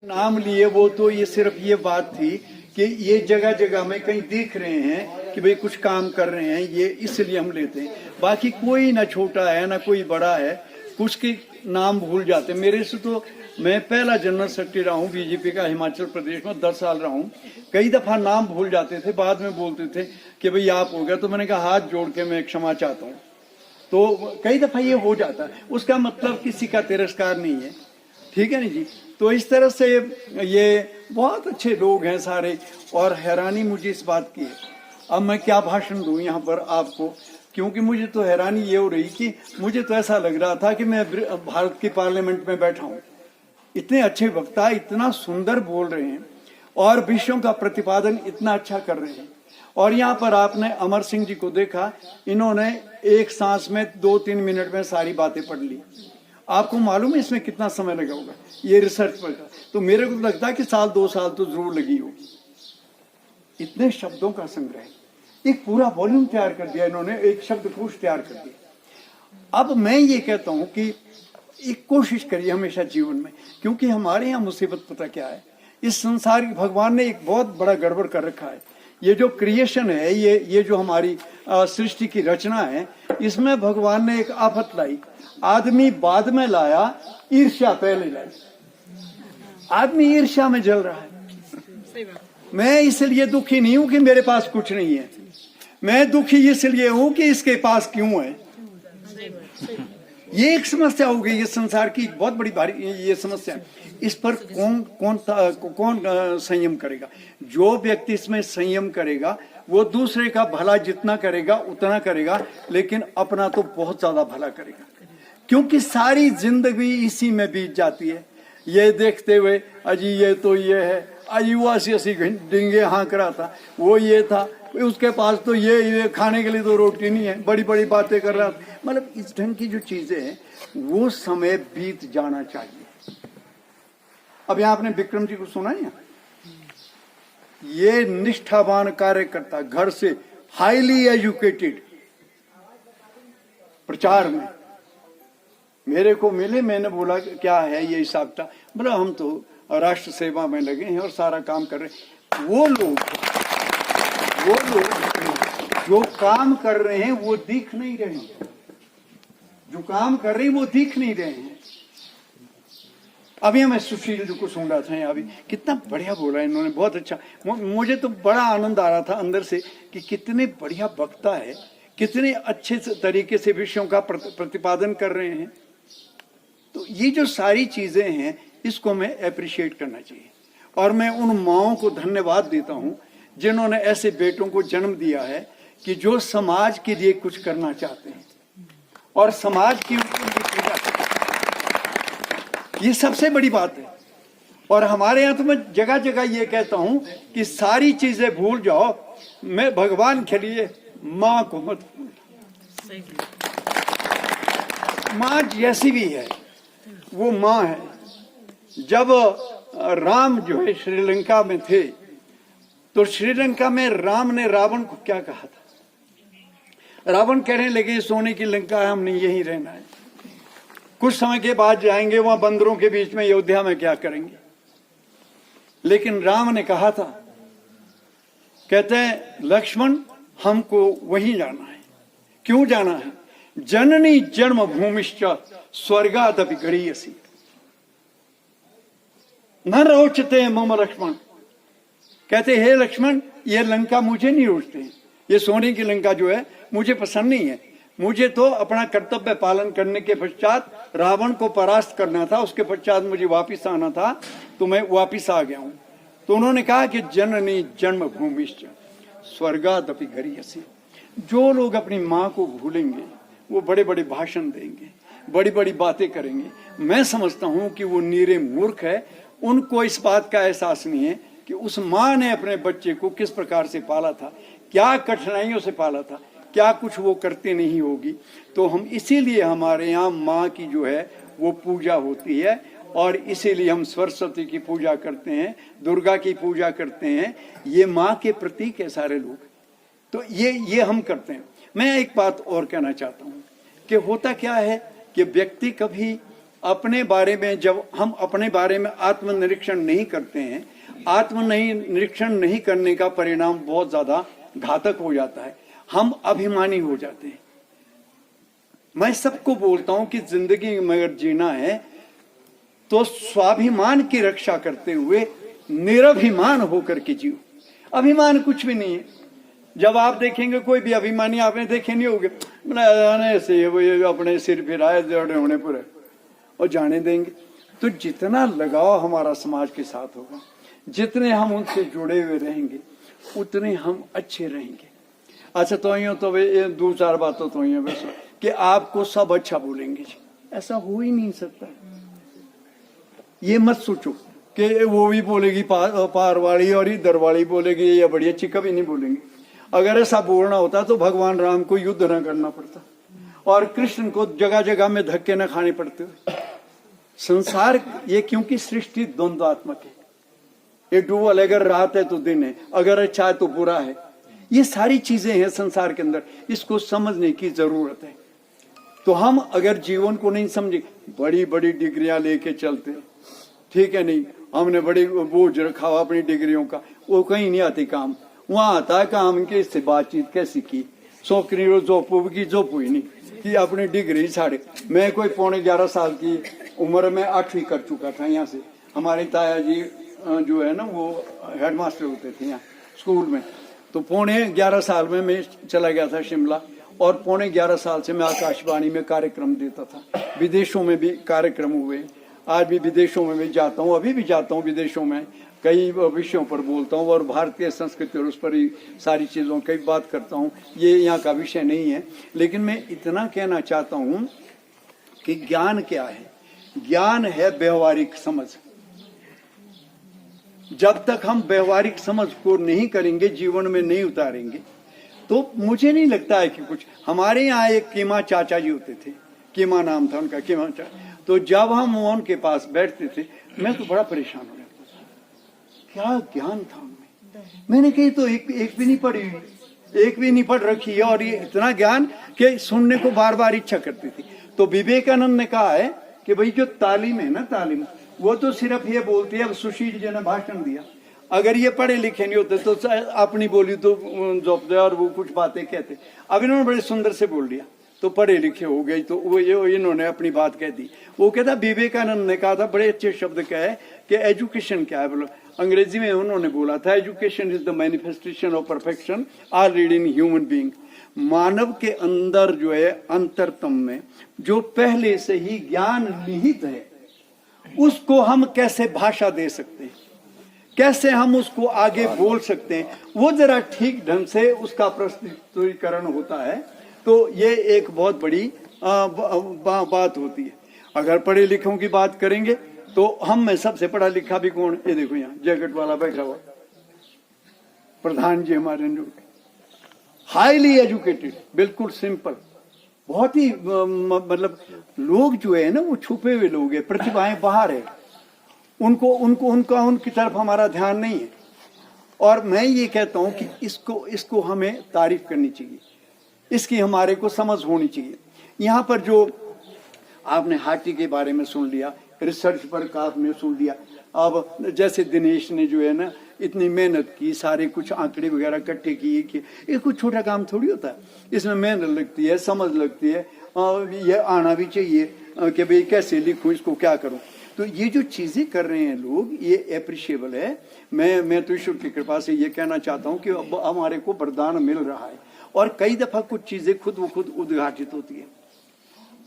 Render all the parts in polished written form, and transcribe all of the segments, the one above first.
नाम लिए वो तो ये सिर्फ ये बात थी कि ये जगह जगह में कहीं दिख रहे हैं कि भाई कुछ काम कर रहे हैं, ये इसलिए हम लेते हैं। बाकी कोई ना छोटा है ना कोई बड़ा है, कुछ के नाम भूल जाते हैं। मेरे से तो मैं पहला जनरल सेक्रेटरी रहा हूँ बीजेपी का हिमाचल प्रदेश में, 10 साल रहा हूँ। कई दफा नाम भूल जाते थे, बाद में बोलते थे कि भाई आप हो गया, तो मैंने कहा हाथ जोड़ के मैं क्षमा चाहता हूँ। तो कई दफा ये हो जाता है, उसका मतलब किसी का तिरस्कार नहीं है, ठीक है ना जी। तो इस तरह से ये बहुत अच्छे लोग हैं सारे, और हैरानी मुझे इस बात की है। अब मैं क्या भाषण दूं यहाँ पर आपको, क्योंकि मुझे तो हैरानी ये हो रही कि मुझे तो ऐसा लग रहा था कि मैं भारत की पार्लियामेंट में बैठा हूँ। इतने अच्छे वक्ता इतना सुंदर बोल रहे हैं और विषयों का प्रतिपादन इतना अच्छा कर रहे हैं। और यहाँ पर आपने अमर सिंह जी को देखा, इन्होंने एक सांस में 2-3 मिनट में सारी बातें पढ़ ली। आपको मालूम है इसमें कितना समय लगा होगा ये रिसर्च पर? तो मेरे को लगता है कि 1-2 साल तो जरूर लगी होगी। इतने शब्दों का संग्रह, एक पूरा वॉल्यूम तैयार कर दिया इन्होंने, एक शब्दकोश तैयार कर दिया। अब मैं ये कहता हूं कि एक कोशिश करिए हमेशा जीवन में, क्योंकि हमारे यहाँ मुसीबत पता क्या है, इस संसार भगवान ने एक बहुत बड़ा गड़बड़ कर रखा है। ये जो क्रिएशन है, ये जो हमारी सृष्टि की रचना है, इसमें भगवान ने एक आफत लाई। आदमी बाद में लाया, ईर्ष्या पहले लाई। आदमी ईर्ष्या में जल रहा है। मैं इसलिए दुखी नहीं हूं कि मेरे पास कुछ नहीं है, मैं दुखी इसलिए हूं कि इसके पास क्यों है। ये एक समस्या हो गई, ये संसार की बहुत बड़ी भारी ये समस्या है। इस पर कौन संयम करेगा? जो व्यक्ति इसमें संयम करेगा वो दूसरे का भला जितना करेगा उतना करेगा, लेकिन अपना तो बहुत ज्यादा भला करेगा, क्योंकि सारी जिंदगी इसी में बीत जाती है। ये देखते हुए अजी ये तो ये है, अजी वो 80 डिंगे हाँक रहा था, वो ये था, उसके पास तो ये खाने के लिए तो रोटी नहीं है, बड़ी बड़ी बातें कर रहा था। मतलब इस ढंग की जो चीजें हैं वो समय बीत जाना चाहिए। अब यहाँ आपने विक्रम जी को सुना है, ये निष्ठावान कार्यकर्ता, घर से हाईली एजुकेटेड, प्रचार में मेरे को मिले। मैंने बोला क्या है ये हिसाब था? बोला हम तो राष्ट्र सेवा में लगे हैं और सारा काम कर रहे हैं। वो लोग जो काम कर रहे हैं वो दिख नहीं रहे हैं, जो काम कर रहे हैं वो दिख नहीं रहे हैं। अभी मैं सुशील जी को सुन रहा था, अभी कितना बढ़िया बोला इन्होंने, बहुत अच्छा। मुझे तो बड़ा आनंद आ रहा था अंदर से कि कितने बढ़िया वक्ता है, कितने अच्छे तरीके से विषयों का प्रतिपादन कर रहे हैं। तो ये जो सारी चीजें हैं इसको मैं अप्रिशिएट करना चाहिए, और मैं उन माओं को धन्यवाद देता हूं जिन्होंने ऐसे बेटों को जन्म दिया है कि जो समाज के लिए कुछ करना चाहते हैं और समाज की पूजा करते हैं। ये सबसे बड़ी बात है। और हमारे यहाँ तो मैं जगह जगह ये कहता हूं कि सारी चीजें भूल जाओ, मैं भगवान के लिए माँ को मत भूल। माँ जैसी भी है वो माँ है। जब राम जो है श्रीलंका में थे, तो श्रीलंका में राम ने रावण को क्या कहा था? रावण कहने लगे सोने की लंका है, हमने यहीं रहना है, कुछ समय के बाद जाएंगे वहां बंदरों के बीच में, अयोध्या में क्या करेंगे। लेकिन राम ने कहा था, कहते हैं लक्ष्मण हमको वहीं जाना है। क्यों जाना है? जननी जन्म भूमिश्च स्वर्गादपि गरीयसी न रोचते मम लक्ष्मण। कहते हे लक्ष्मण, ये लंका मुझे नहीं रोचते, ये सोने की लंका जो है मुझे पसंद नहीं है। मुझे तो अपना कर्तव्य पालन करने के पश्चात रावण को परास्त करना था, उसके पश्चात मुझे वापिस आना था, तो मैं वापिस आ गया हूं। तो उन्होंने कहा कि जननी जन्म भूमिश्च स्वर्गादपि गरीयसी। जो लोग अपनी माँ को भूलेंगे वो बड़े बड़े भाषण देंगे, बड़ी बड़ी बातें करेंगे। मैं समझता हूं कि वो नीरे मूर्ख है, उनको इस बात का एहसास नहीं है कि उस माँ ने अपने बच्चे को किस प्रकार से पाला था, क्या कठिनाइयों से पाला था, क्या कुछ वो करते नहीं होगी। तो हम इसीलिए हमारे यहाँ माँ की जो है वो पूजा होती है, और इसीलिए हम सरस्वती की पूजा करते हैं, दुर्गा की पूजा करते हैं। ये माँ के प्रतीक है सारे लोग, तो ये हम करते हैं। मैं एक बात और कहना चाहता हूँ कि होता क्या है कि व्यक्ति कभी अपने बारे में, जब हम अपने बारे में आत्मनिरीक्षण नहीं करते हैं, आत्मनिरीक्षण नहीं करने का परिणाम बहुत ज्यादा घातक हो जाता है। हम अभिमानी हो जाते हैं। मैं सबको बोलता हूं कि जिंदगी में अगर जीना है तो स्वाभिमान की रक्षा करते हुए निरभिमान होकर के जियो। अभिमान कुछ भी नहीं है। जब आप देखेंगे कोई भी अभिमानी आपने देखे नहीं होंगे, ऐसे वो ये अपने सिर फिराए जड़े होने पर और जाने देंगे। तो जितना लगाव हमारा समाज के साथ होगा, जितने हम उनसे जुड़े हुए रहेंगे, उतने हम अच्छे रहेंगे। अच्छा तो यूं तो ये 2-4 बातों तो यूं बस कि आपको सब अच्छा बोलेंगे जी, ऐसा हो ही नहीं सकता। ये मत सोचो कि वो भी बोलेगी पार वाली और इधर वाली बोलेगी ये बड़ी अच्छी, कभी नहीं बोलेंगे। अगर ऐसा बोलना होता तो भगवान राम को युद्ध न करना पड़ता और कृष्ण को जगह जगह में धक्के न खाने पड़ते। संसार ये क्योंकि सृष्टि द्वंद्वात्मक है, ये डुअल, अगर रात है तो दिन है, अगर अच्छा है तो बुरा है। ये सारी चीजें हैं संसार के अंदर, इसको समझने की जरूरत है। तो हम अगर जीवन को नहीं समझे, बड़ी बड़ी डिग्रियां लेके चलते, ठीक है, नहीं हमने बड़ी बोझ रखा हुआ अपनी डिग्रियों का, वो कहीं नहीं आती काम। वहां आता है काम के इससे बातचीत कैसी की, सोकरी की जोप हुई नहीं कि अपनी डिग्री छाड़े। मैं कोई 11.5 साल की उम्र में 8वीं कर चुका था। यहाँ से हमारे ताया जी जो है ना वो हेडमास्टर होते थे यहाँ स्कूल में। तो 11.5 साल में मैं चला गया था शिमला और 11.5 साल से मैं आकाशवाणी में कार्यक्रम देता था। विदेशों में भी कार्यक्रम हुए, आज भी विदेशों में भी जाता हूँ, अभी भी जाता हूँ विदेशों में, कई विषयों पर बोलता हूँ और भारतीय संस्कृति और उस पर ही सारी चीज़ों की बात करता हूँ। ये यहाँ का विषय नहीं है, लेकिन मैं इतना कहना चाहता हूँ कि ज्ञान क्या है। ज्ञान है व्यवहारिक समझ। जब तक हम व्यवहारिक समझ को नहीं करेंगे, जीवन में नहीं उतारेंगे, तो मुझे नहीं लगता है कि कुछ। हमारे यहाँ एक कीमा चाचा जी होते थे, कीमा नाम था उनका, कीमा चाचा। तो जब हम उनके पास बैठते थे मैं तो बड़ा परेशान हो जाता था, क्या ज्ञान था उनमें। मैंने कही तो एक भी नहीं पढ़ी, एक भी नहीं पढ़ रखी है, और ये इतना ज्ञान कि सुनने को बार बार इच्छा करती थी। तो विवेकानंद ने कहा है कि भाई जो तालीम है ना, तालीम वो तो सिर्फ ये बोलती है। अब सुशील जी ने भाषण दिया, अगर ये पढ़े लिखे नहीं होते तो अपनी बोली तो जोपते और वो कुछ बातें कहते। अब इन्होंने बड़े सुंदर से बोल दिया तो पढ़े लिखे हो गई, तो वो ये इन्होंने अपनी बात कह दी। वो कहता विवेकानंद ने कहा था, बड़े अच्छे शब्द कहे कि एजुकेशन क्या है। बोलो अंग्रेजी में उन्होंने बोला था, education is the manifestation of perfection already in human being. मानव के अंदर जो है अंतरतम में जो पहले से ही ज्ञान निहित है, उसको हम कैसे भाषा दे सकते हैं, कैसे हम उसको आगे बोल सकते हैं, वो जरा ठीक ढंग से उसका प्रस्तुतीकरण होता है। तो ये एक बहुत बड़ी बात होती है। अगर पढ़े लिखों की बात करेंगे तो हम में सबसे पढ़ा लिखा भी कौन, ये देखो यहाँ जैकेट वाला बैठा हुआ प्रधान जी हमारे, हाईली एजुकेटेड, बिल्कुल सिंपल, बहुत ही मतलब लोग जो है ना वो छुपे हुए लोग हैं, प्रतिभाएं बाहर है, उनकी तरफ हमारा ध्यान नहीं है। और मैं ये कहता हूं कि इसको हमें तारीफ करनी चाहिए, इसकी हमारे को समझ होनी चाहिए। यहाँ पर जो आपने हाथी के बारे में सुन लिया, रिसर्च पर आपने सुन लिया। अब जैसे दिनेश ने जो है ना इतनी मेहनत की, सारे कुछ आंकड़े वगैरह इकट्ठे किए कि ये कुछ छोटा काम थोड़ी होता है, इसमें मेहनत लगती है, समझ लगती है, ये आना भी चाहिए कि भाई कैसे लिखूं, इसको क्या करूं। तो ये जो चीजें कर रहे हैं लोग, ये अप्रिशिएबल है। मैं तो ईश्वर की कृपा से ये कहना चाहता हूँ कि अब हमारे को वरदान मिल रहा है और कई दफा कुछ चीजें खुद ब खुद उद्घाटित होती है।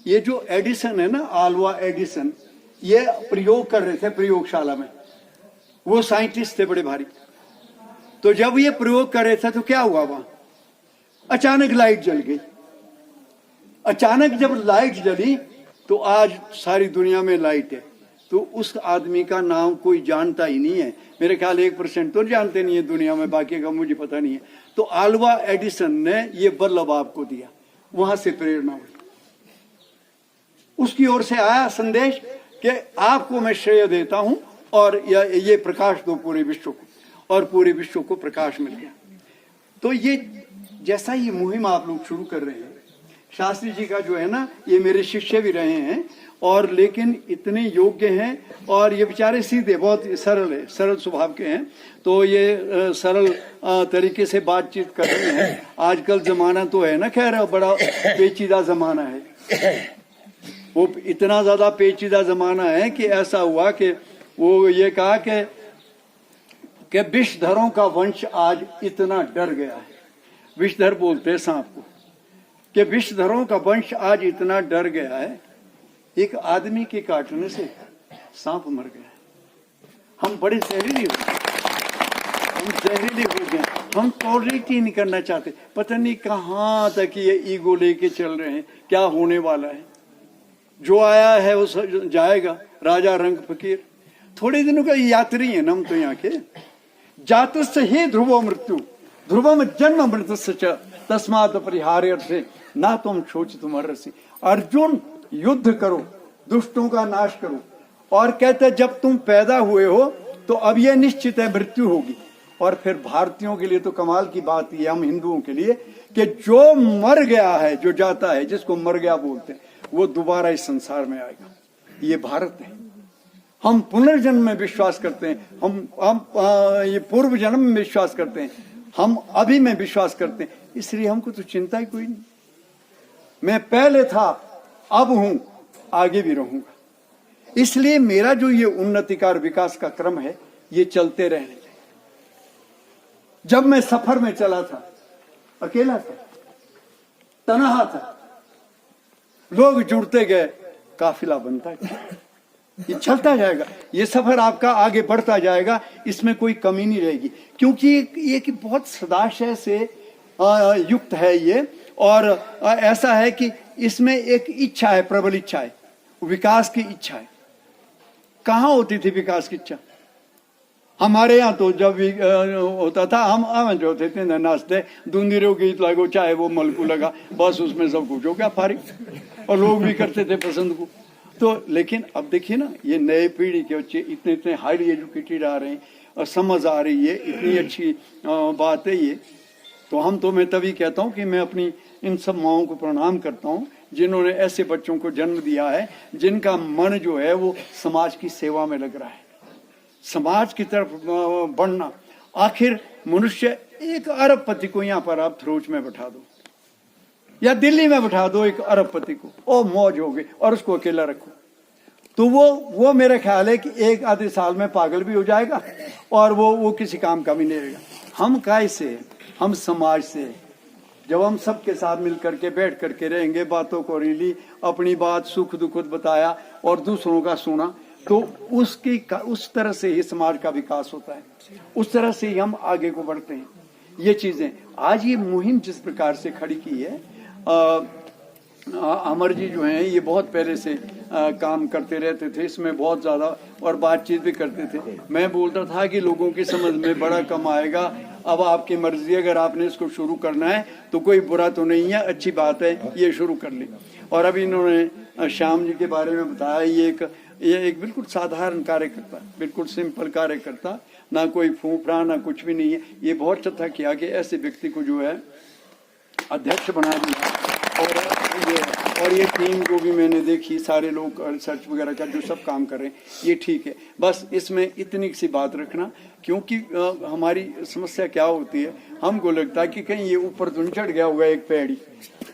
ये जो एडिसन है ना, आल्वा एडिसन, ये प्रयोग कर रहे थे प्रयोगशाला में, वो साइंटिस्ट थे बड़े भारी। तो जब ये प्रयोग कर रहे थे तो क्या हुआ, वहां अचानक लाइट जल गई। अचानक जब लाइट जली तो आज सारी दुनिया में लाइट है। तो उस आदमी का नाम कोई जानता ही नहीं है, मेरे ख्याल 1% तो जानते नहीं है दुनिया में, बाकी का मुझे पता नहीं है। तो आल्वा एडिसन ने ये बल्ब आपको दिया, वहां से प्रेरणा हुई, उसकी ओर से आया संदेश कि आपको मैं श्रेय देता हूं और ये प्रकाश दो पूरे विश्व को, और पूरे विश्व को प्रकाश मिल गया। तो ये जैसा ये मुहिम आप लोग शुरू कर रहे हैं, शास्त्री जी का जो है ना, ये मेरे शिष्य भी रहे हैं, और लेकिन इतने योग्य हैं, और ये बेचारे सीधे, बहुत सरल है, सरल स्वभाव के हैं। तो ये सरल तरीके से बातचीत कर रहे हैं। आजकल जमाना तो है ना, खैर बड़ा पेचीदा जमाना है, वो इतना ज्यादा पेचीदा जमाना है कि ऐसा हुआ कि वो ये कहा कि विषधरों का वंश आज इतना डर गया है। विषधर बोलते हैं सांप को, कि विषधरों का वंश आज इतना डर गया है, एक आदमी के काटने से सांप मर गया। हम बड़े जहरीले हो गए, हम जहरीले हो गए, हम टॉलरेट ही नहीं करना चाहते। पता नहीं कहाँ तक ये ईगो लेके चल रहे हैं, क्या होने वाला है। जो आया है वो जाएगा, राजा रंग फकीर। थोड़े दिनों का यात्री है हम तो यहाँ के। जातस्य ही ध्रुवो मृत्यु ध्रुवम जन्म मृतस्य तस्मात् परिहार्यर्थे ना तुम शोचितुम अर्हसि। अर्जुन, युद्ध करो, दुष्टों का नाश करो। और कहते जब तुम पैदा हुए हो तो अब यह निश्चित है मृत्यु होगी। और फिर भारतीयों के लिए तो कमाल की बात है, हम हिंदुओं के लिए, कि जो मर गया है, जो जाता है, जिसको मर गया बोलते हैं, वो दोबारा इस संसार में आएगा। ये भारत है। हम पुनर्जन्म में विश्वास करते हैं, हम ये पूर्व जन्म में विश्वास करते हैं, हम अभी में विश्वास करते हैं। इसलिए हमको तो चिंता ही कोई नहीं। मैं पहले था, अब हूं, आगे भी रहूंगा। इसलिए मेरा जो ये उन्नति का और विकास का क्रम है, ये चलते रहने चाहिए। जब मैं सफर में चला था, अकेला था, तनहा था, लोग जुड़ते गए, काफिला बनता गया। ये चलता जाएगा, ये सफर आपका आगे बढ़ता जाएगा, इसमें कोई कमी नहीं रहेगी। क्योंकि ये कि बहुत सदाशय से युक्त है ये, और ऐसा है कि इसमें एक इच्छा है, प्रबल इच्छा है, विकास की इच्छा है। कहाँ होती थी विकास की इच्छा? हमारे यहाँ तो जब होता था, हम जो थे नाचते, दूंदीरों गीत लगो, चाहे वो मलकू लगा, बस उसमें सब कुछ हो गया फारिग, और लोग भी करते थे पसंद को। तो लेकिन अब देखिए ना, ये नए पीढ़ी के बच्चे इतने इतने हाईली एजुकेटेड आ रहे हैं, और समझ आ रही है, इतनी अच्छी बात है ये। तो मैं तभी कहता हूँ कि मैं अपनी इन सब माओं को प्रणाम करता हूँ, जिन्होंने ऐसे बच्चों को जन्म दिया है, जिनका मन जो है वो समाज की सेवा में लग रहा है, समाज की तरफ बढ़ना। आखिर मनुष्य, एक अरबपति को यहाँ पर आप थ्रोच में बैठा दो, या दिल्ली में बैठा दो एक अरबपति को, ओ मौज हो गई, और उसको अकेला रखो, तो वो मेरा ख्याल है कि एक आधे साल में पागल भी हो जाएगा, और वो किसी काम का भी नहीं रहेगा। हम काय से, हम समाज से। जब हम सबके साथ मिल करके बैठ करके रहेंगे, बातों को रिली, अपनी बात सुख दुख बताया और दूसरों का सुना, तो उस तरह से ही समाज का विकास होता है, उस तरह से ही हम आगे को बढ़ते हैं। ये चीजें आज ये मुहिम जिस प्रकार से खड़ी की है, अमर जी जो हैं ये बहुत पहले से काम करते रहते थे इसमें बहुत ज्यादा, और बातचीत भी करते थे। मैं बोलता था कि लोगों की समझ में बड़ा कम आएगा, अब आपकी मर्जी, अगर आपने इसको शुरू करना है तो कोई बुरा तो नहीं है, अच्छी बात है, ये शुरू कर ले। और अभी इन्होंने श्याम जी के बारे में बताया, ये एक बिल्कुल साधारण कार्यकर्ता, बिल्कुल सिंपल कार्यकर्ता, ना कोई फूफड़ा ना कुछ भी नहीं है। ये बहुत अच्छा किया कि ऐसे व्यक्ति को जो है अध्यक्ष बना दिया, और ये टीम को भी मैंने देखी, सारे लोग रिसर्च वगैरह का जो सब काम कर रहे हैं, ये ठीक है। बस इसमें इतनी सी बात रखना, क्योंकि हमारी समस्या क्या होती है, हमको लगता है कि कहीं ये ऊपर तो नहीं चढ़ गया होगा एक पेड़ी,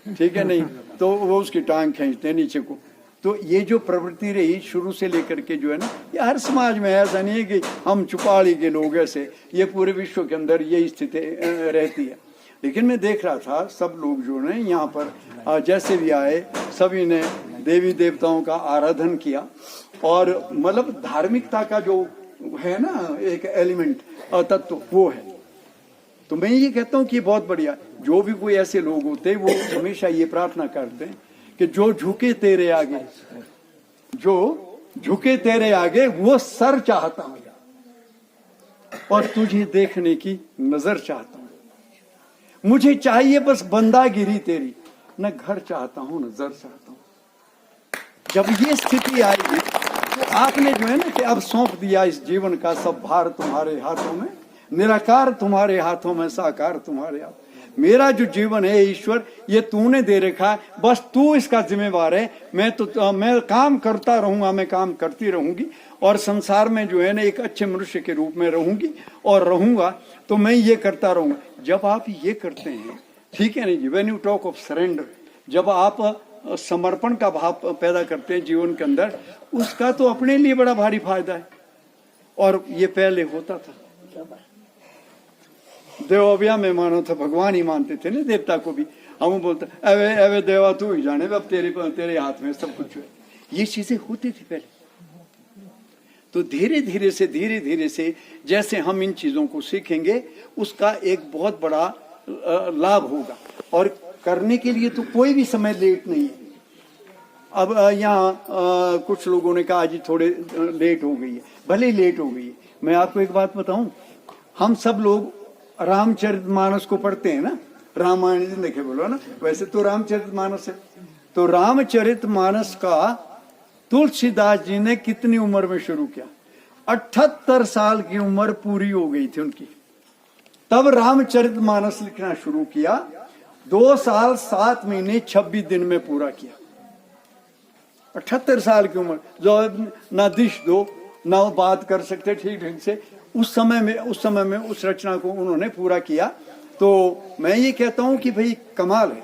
ठीक है नहीं, तो वो उसकी टांग खींचते हैं नीचे को। तो ये जो प्रवृत्ति रही शुरू से लेकर के जो है ना, ये हर समाज में, ऐसा नहीं है कि हम चुपाड़ी के लोग ऐसे, ये पूरे विश्व के अंदर यही स्थिति रहती है। लेकिन मैं देख रहा था सब लोग जो है यहाँ पर जैसे भी आए, सभी ने देवी देवताओं का आराधन किया, और मतलब धार्मिकता का जो है ना एक एलिमेंट तत्व वो है। तो मैं ये कहता हूँ कि बहुत बढ़िया, जो भी कोई ऐसे लोग होते हैं वो हमेशा ये प्रार्थना करते हैं कि जो झुके तेरे आगे, जो झुके तेरे आगे वो सर चाहता हूँ, और तुझे देखने की नजर चाहता हूँ। मुझे चाहिए बस बंदागिरी तेरी, न घर चाहता हूँ न जर चाहता हूँ। जब ये स्थिति आएगी तो आपने जो है ना कि अब सौंप दिया इस जीवन का सब भार तुम्हारे हाथों में, निराकार तुम्हारे हाथों में, साकार तुम्हारे हाथ। मेरा जो जीवन है ईश्वर ये तूने दे रखा है, बस तू इसका जिम्मेवार है। मैं काम करता रहूंगा, मैं काम करती रहूंगी और संसार में जो है ना एक अच्छे मनुष्य के रूप में रहूंगी और रहूंगा, तो मैं ये करता रहूंगा। जब आप ये करते हैं, ठीक है ना जी, when you talk of surrender, जब आप समर्पण का भाव पैदा करते हैं जीवन के अंदर, उसका तो अपने लिए बड़ा भारी फायदा है। और ये पहले होता था, देवव्या में मानो था, भगवान ही मानते थे ना देवता को भी। हम बोलते अवे अवे देवा तू ही जाने, अब तेरे हाथ में सब कुछ है। ये चीजें होती थी पहले। तो धीरे धीरे से जैसे हम इन चीजों को सीखेंगे, उसका एक बहुत बड़ा लाभ होगा। और करने के लिए तो कोई भी समय लेट नहीं है। अब यहाँ कुछ लोगों ने कहा आज थोड़े लेट हो गई है, भले ही लेट हो गई है। मैं आपको एक बात बताऊं, हम सब लोग रामचरितमानस को पढ़ते हैं ना, रामायण देखे बोलो ना, वैसे तो रामचरितमानस है। तो रामचरितमानस का तुलसीदास जी ने कितनी उम्र में शुरू किया? 78 साल की उम्र पूरी हो गई थी उनकी, तब रामचरितमानस लिखना शुरू किया। 2 साल 7 महीने 26 दिन में पूरा किया। 78 साल की उम्र, जो ना दिश दो ना बात कर सकते ठीक ढंग से, उस समय में उस रचना को उन्होंने पूरा किया। तो मैं ये कहता हूं कि भाई कमाल है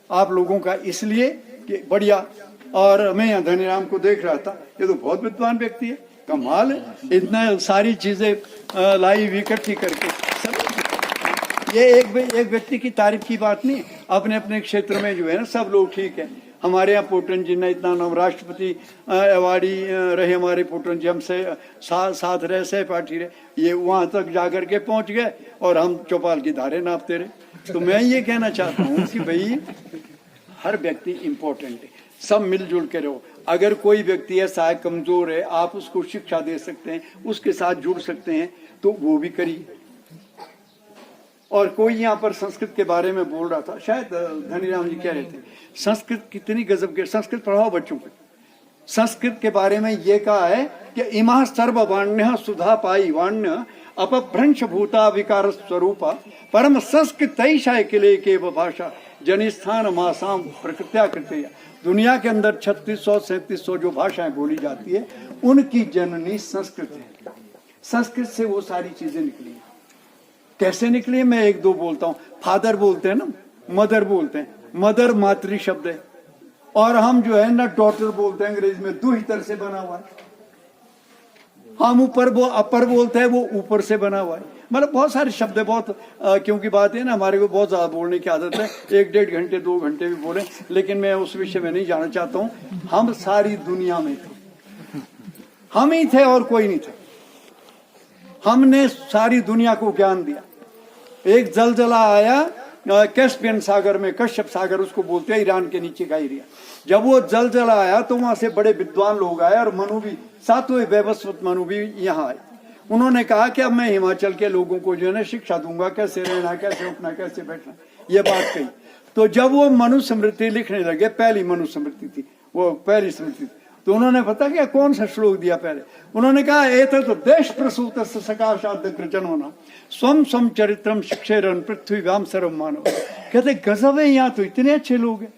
आप लोगों का, इसलिए कि बढ़िया। और मैं यहाँ धनीराम को देख रहा था, ये तो बहुत विद्वान व्यक्ति है, कमाल है, इतना सारी चीजें लाई इकट्ठी करके। ये एक व्यक्ति की तारीफ की बात नहीं, अपने अपने क्षेत्र में जो है ना सब लोग ठीक है। हमारे यहाँ पोटन जी ने इतना नाम, राष्ट्रपति अवार्डी रहे हमारे पोटन जी, हमसे साथ रहे, सहपाठी रहे, ये वहां तक जाकर के पहुंच गए और हम चौपाल की धारे नापते रहे। तो मैं ये कहना चाहता हूँ कि भाई हर व्यक्ति इम्पोर्टेंट है, सब मिलजुल के रहो। अगर कोई व्यक्ति ऐसा है कमजोर है, आप उसको शिक्षा दे सकते हैं, उसके साथ जुड़ सकते हैं, तो वो भी करिए। और कोई यहाँ पर संस्कृत के बारे में बोल रहा था, शायद धनीराम जी कह रहे थे, संस्कृत कितनी गजब के, संस्कृत पढ़ाओ बच्चों को। संस्कृत के बारे में ये कहा है कि इमा सर्ववाण्य सुधा पाई वाण्य अपभ्रंश भूता विकार स्वरूपा परम संस्कृत किले के भाषा जनिस्थान मासाम प्रकृत्या कृत्या। दुनिया के अंदर 3600-3700 जो भाषाएं बोली जाती है, उनकी जननी संस्कृत है। संस्कृत से वो सारी चीजें निकली। कैसे निकली है? मैं एक दो बोलता हूँ। फादर बोलते हैं ना, मदर बोलते हैं, मदर मातृ शब्द है। और हम जो है ना डॉटर बोलते हैं अंग्रेजी में, दुहितर से बना हुआ है। हम ऊपर वो अपर बोलते हैं, वो ऊपर से बना हुआ है। मतलब बहुत सारे शब्द है, बहुत क्योंकि बात है ना हमारे को बहुत ज्यादा बोलने की आदत है, 1-1.5 घंटे 2 घंटे भी बोले, लेकिन मैं उस विषय में नहीं जाना चाहता हूँ। हम सारी दुनिया में थे, हम ही थे और कोई नहीं था। हमने सारी दुनिया को ज्ञान दिया। एक जलजला आया कैस्पियन सागर में, कश्यप सागर उसको बोलते हैं, ईरान के नीचे का एरिया। जब वो जलजला आया तो वहां से बड़े विद्वान लोग आए और मनु भी, 7वें वैवस्वत मनु भी यहाँ आए। उन्होंने कहा कि अब मैं हिमाचल के लोगों को जो है ना शिक्षा दूंगा, कैसे रहना, कैसे उठना, कैसे बैठना, ये बात कही। तो जब वो मनु स्मृति लिखने लगे, पहली मनु स्मृति थी, वो पहली स्मृति थी, तो उन्होंने पता क्या कौन सा श्लोक दिया पहले? उन्होंने कहा एतत् देश प्रसूत सकाशादग्रजनोना स्वम स्वम चरित्रम शिक्षेरन पृथ्वीव्याम सर्वम मानव। कहते गजब है, यहाँ तो इतने अच्छे लोग हैं,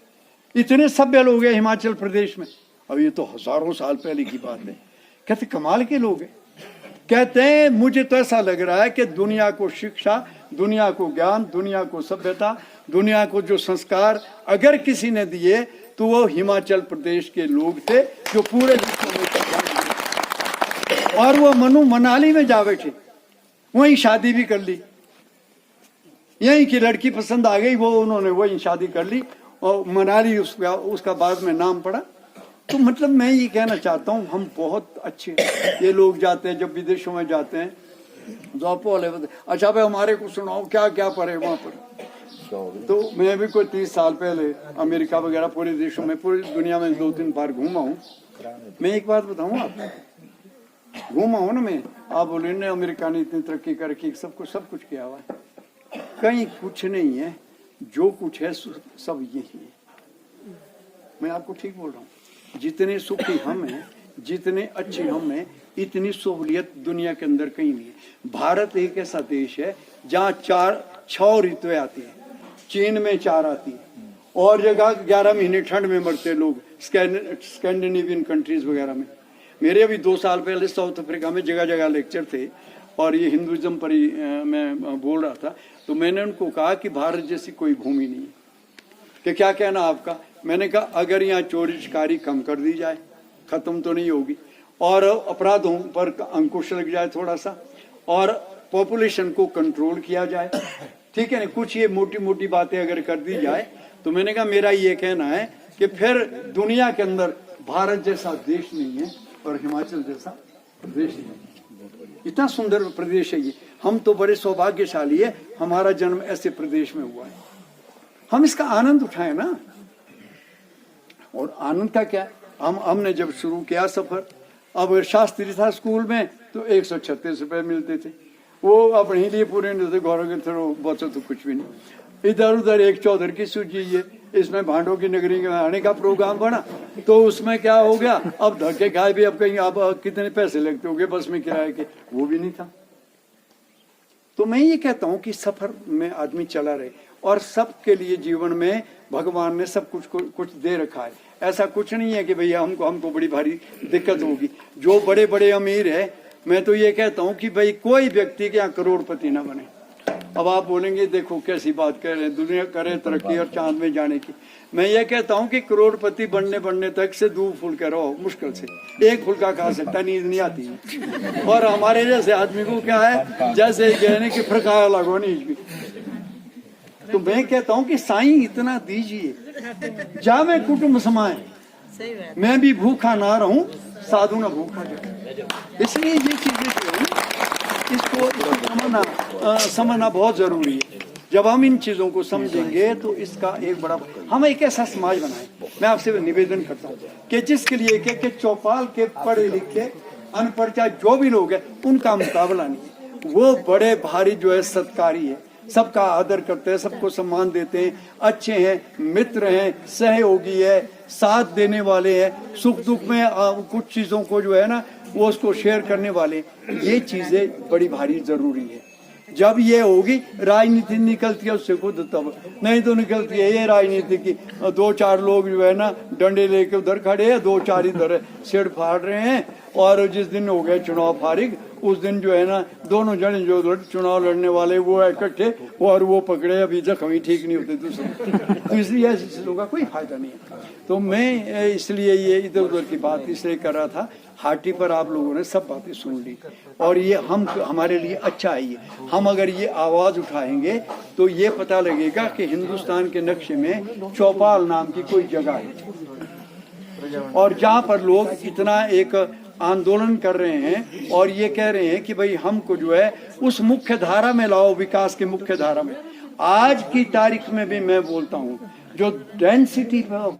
इतने सभ्य लोग हैं हिमाचल प्रदेश में। अब ये तो हजारों साल पहले की बात है। कहते कमाल के लोग हैं। कहते हैं मुझे तो ऐसा लग रहा है कि दुनिया को शिक्षा, दुनिया को ज्ञान, दुनिया को सभ्यता, दुनिया को जो संस्कार अगर किसी ने दिए तो वो हिमाचल प्रदेश के लोग थे, जो पूरे विश्व में ज्ञान। और वो मनु मनाली में जा बैठे, वहीं शादी भी कर ली, यहीं की लड़की पसंद आ गई, वो उन्होंने वहीं शादी कर ली और मनाली उसका बाद में नाम पड़ा। तो मतलब मैं ये कहना चाहता हूँ हम बहुत अच्छे, ये लोग जाते हैं जब विदेशों में जाते हैं, अच्छा भाई हमारे को सुनाओ क्या क्या पढ़े वहां पर। तो मैं भी कोई 30 साल पहले अमेरिका वगैरह पूरे देशों में, पूरी दुनिया में 2-3 बार घूमा हूँ। मैं एक बात बताऊँ आपको, घूमा हूँ ना मैं, आप बोले ना अमेरिका ने इतनी तरक्की करके सब कुछ किया हुआ है। कहीं कुछ नहीं है, जो कुछ है सब यही है। मैं आपको ठीक बोल रहा हूँ। जितने सुखी हम हैं, जितने अच्छे हम हैं, इतनी सहूलियत दुनिया के अंदर कहीं नहीं है। भारत एक ऐसा देश है जहाँ 6 ऋतुएं आती है, चीन में 4 आती है, और जगह 11 महीने ठंड में मरते लोग स्कैंडिनेवियन कंट्रीज वगैरह में। मेरे अभी 2 साल पहले साउथ अफ्रीका में जगह जगह लेक्चर थे, और ये हिंदुइज्म पर ही मैं बोल रहा था। तो मैंने उनको कहा कि भारत जैसी कोई भूमि नहीं है, कि क्या कहना आपका। मैंने कहा अगर यहाँ चोरी चिकारी कम कर दी जाए, खत्म तो नहीं होगी, और अपराधों पर अंकुश लग जाए थोड़ा सा, और पॉपुलेशन को कंट्रोल किया जाए, ठीक है ना, कुछ ये मोटी मोटी बातें अगर कर दी जाए, तो मैंने कहा मेरा ये कहना है कि फिर दुनिया के अंदर भारत जैसा देश नहीं है और हिमाचल जैसा प्रदेश नहीं है। इतना सुंदर प्रदेश है ये। हम तो बड़े सौभाग्यशाली है, हमारा जन्म ऐसे प्रदेश में हुआ है। हम इसका आनंद उठाएं ना। और आनंद का क्या, हमने जब शुरू किया सफर, अब शास्त्री था स्कूल में तो 136 रुपए मिलते थे, वो अपने लिए पूरे नहीं थे, गौरव के थोड़ा बचो तो कुछ भी नहीं। इधर उधर एक चौधर की सूची है, इसमें भांडों की नगरी में आने का प्रोग्राम बना, तो उसमें क्या हो गया, अब धक्के खाए भी, अब कहीं अब कितने पैसे लगते होंगे बस में किराए के, वो भी नहीं था। तो मैं ये कहता हूँ कि सफर में आदमी चला रहे, और सबके लिए जीवन में भगवान ने सब कुछ दे रखा है। ऐसा कुछ नहीं है कि भैया हमको बड़ी भारी दिक्कत होगी। जो बड़े बड़े अमीर है, मैं तो ये कहता हूँ कि भाई कोई व्यक्ति के यहाँ करोड़पति ना बने। अब आप बोलेंगे देखो कैसी बात कह रहे हैं, दुनिया करे तरक्की और चांद में जाने की। मैं ये कहता हूँ कि करोड़पति बनने तक से 2 फुलके रहो, मुश्किल से 1 फुलका खा सकता, नींद नहीं आती। और हमारे जैसे आदमी को क्या है, जैसे कहने की फरकाया लगो नींद भी। तो मैं कहता हूँ कि साईं इतना दीजिए, जावे कुटुंब समाए, मैं भी भूखा ना रहूं, साधु ना भूखा जाए। इसलिए ये चीजें जो है इसको समझना बहुत जरूरी है। जब हम इन चीजों को समझेंगे तो इसका एक बड़ा, हम एक ऐसा समाज बनाएं। मैं आपसे निवेदन करता हूँ कि जिसके लिए कि चौपाल के पढ़े लिखे अनपढ़ चाहे जो भी लोग हैं, उनका मुकाबला नहीं। वो बड़े भारी जो है सत्कारी है, सबका आदर करते हैं, सबको सम्मान देते हैं, अच्छे हैं, मित्र हैं, सहयोगी है, साथ देने वाले हैं, सुख दुख में कुछ चीजों को जो है ना वो उसको शेयर करने वाले। ये चीजें बड़ी भारी जरूरी है। जब ये होगी, राजनीति निकलती है उससे खुद, तब नहीं तो निकलती है ये राजनीति की 2-4 लोग जो है ना डंडे लेके उधर खड़े हैं, 2-4 इधर सिर फाड़ रहे हैं, और जिस दिन हो गए चुनाव फारिग, उस दिन जो है ना दोनों जने जो चुनाव लड़ने वाले वो इकट्ठे, और वो पकड़े अभी जख्मी ठीक नहीं होते दूसरे। तो इसलिए ऐसी चीजों का कोई फायदा नहीं है। तो मैं इसलिए ये इधर उधर की बात इसलिए कर रहा था। हाटी पर आप लोगों ने सब बातें सुन ली, और ये हमारे लिए अच्छा है। ये हम अगर ये आवाज उठाएंगे तो ये पता लगेगा कि हिंदुस्तान के नक्शे में चौपाल नाम की कोई जगह है, और जहाँ पर लोग इतना एक आंदोलन कर रहे हैं और ये कह रहे हैं कि भाई हमको जो है उस मुख्य धारा में लाओ, विकास के मुख्य धारा में। आज की तारीख में भी मैं बोलता हूँ, जो डेंसिटी